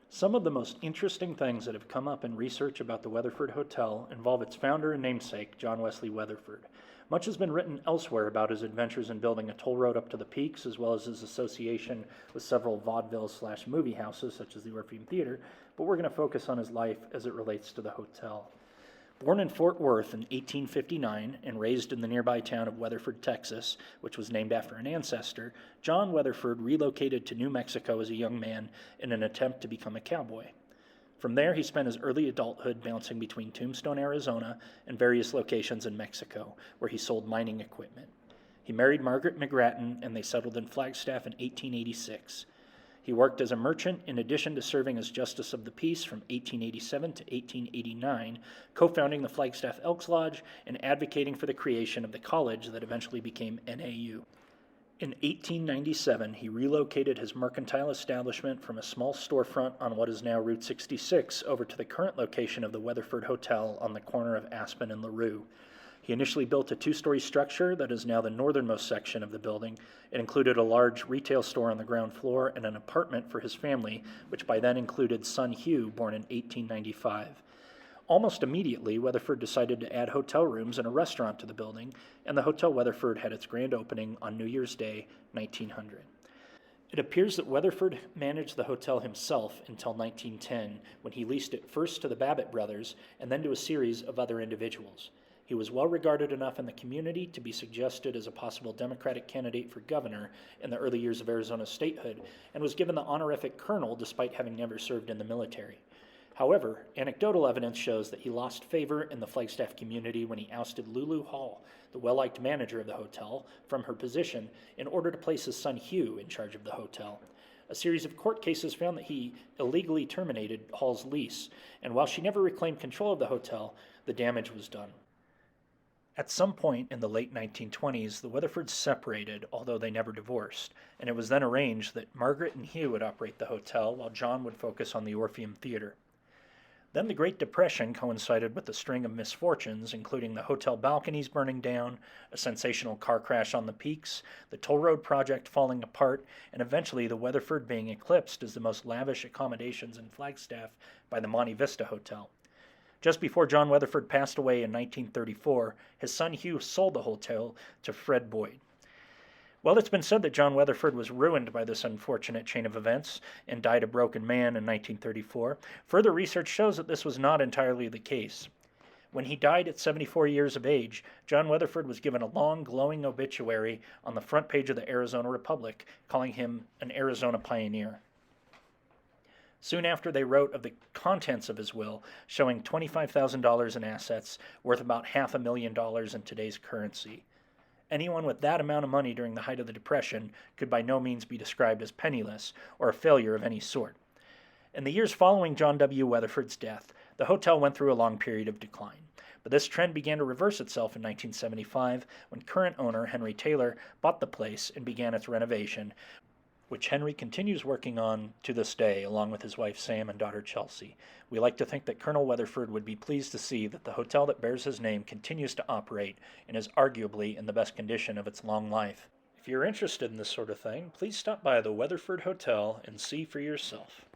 Some of the most interesting things that have come up in research about the Weatherford Hotel involve its founder and namesake, John Wesley Weatherford. Much has been written elsewhere about his adventures in building a toll road up to the peaks, as well as his association with several vaudeville/movie houses, such as the Orpheum Theater, but we're going to focus on his life as it relates to the hotel. Born in Fort Worth in 1859 and raised in the nearby town of Weatherford, Texas, which was named after an ancestor, John Weatherford relocated to New Mexico as a young man in an attempt to become a cowboy. From there, he spent his early adulthood bouncing between Tombstone, Arizona, and various locations in Mexico, where he sold mining equipment. He married Margaret McGrattan, and they settled in Flagstaff in 1886. He worked as a merchant in addition to serving as Justice of the Peace from 1887 to 1889, co-founding the Flagstaff Elks Lodge and advocating for the creation of the college that eventually became NAU. In 1897, he relocated his mercantile establishment from a small storefront on what is now Route 66 over to the current location of the Weatherford Hotel on the corner of Aspen and LaRue. He initially built a two-story structure that is now the northernmost section of the building. It included a large retail store on the ground floor and an apartment for his family, which by then included son Hugh, born in 1895. Almost immediately, Weatherford decided to add hotel rooms and a restaurant to the building, and the Hotel Weatherford had its grand opening on New Year's Day, 1900. It appears that Weatherford managed the hotel himself until 1910, when he leased it first to the Babbitt brothers and then to a series of other individuals. He was well regarded enough in the community to be suggested as a possible Democratic candidate for governor in the early years of Arizona's statehood, and was given the honorific colonel despite having never served in the military. However, anecdotal evidence shows that he lost favor in the Flagstaff community when he ousted Lulu Hall, the well-liked manager of the hotel, from her position in order to place his son Hugh in charge of the hotel. A series of court cases found that he illegally terminated Hall's lease, and while she never reclaimed control of the hotel, the damage was done. At some point in the late 1920s, the Weatherfords separated, although they never divorced, and it was then arranged that Margaret and Hugh would operate the hotel while John would focus on the Orpheum Theater. Then the Great Depression coincided with a string of misfortunes, including the hotel balconies burning down, a sensational car crash on the peaks, the toll road project falling apart, and eventually the Weatherford being eclipsed as the most lavish accommodations in Flagstaff by the Monte Vista Hotel. Just before John Weatherford passed away in 1934, his son Hugh sold the hotel to Fred Boyd. Well, it's been said that John Weatherford was ruined by this unfortunate chain of events and died a broken man in 1934. Further research shows that this was not entirely the case. When he died at 74 years of age, John Weatherford was given a long, glowing obituary on the front page of the Arizona Republic, calling him an Arizona pioneer. Soon after, they wrote of the contents of his will, showing $25,000 in assets, worth about $500,000 in today's currency. Anyone with that amount of money during the height of the Depression could by no means be described as penniless or a failure of any sort. In the years following John W. Weatherford's death, the hotel went through a long period of decline. But this trend began to reverse itself in 1975 when current owner Henry Taylor bought the place and began its renovation, which Henry continues working on to this day, along with his wife Sam and daughter Chelsea. We like to think that Colonel Weatherford would be pleased to see that the hotel that bears his name continues to operate and is arguably in the best condition of its long life. If you're interested in this sort of thing, please stop by the Weatherford Hotel and see for yourself.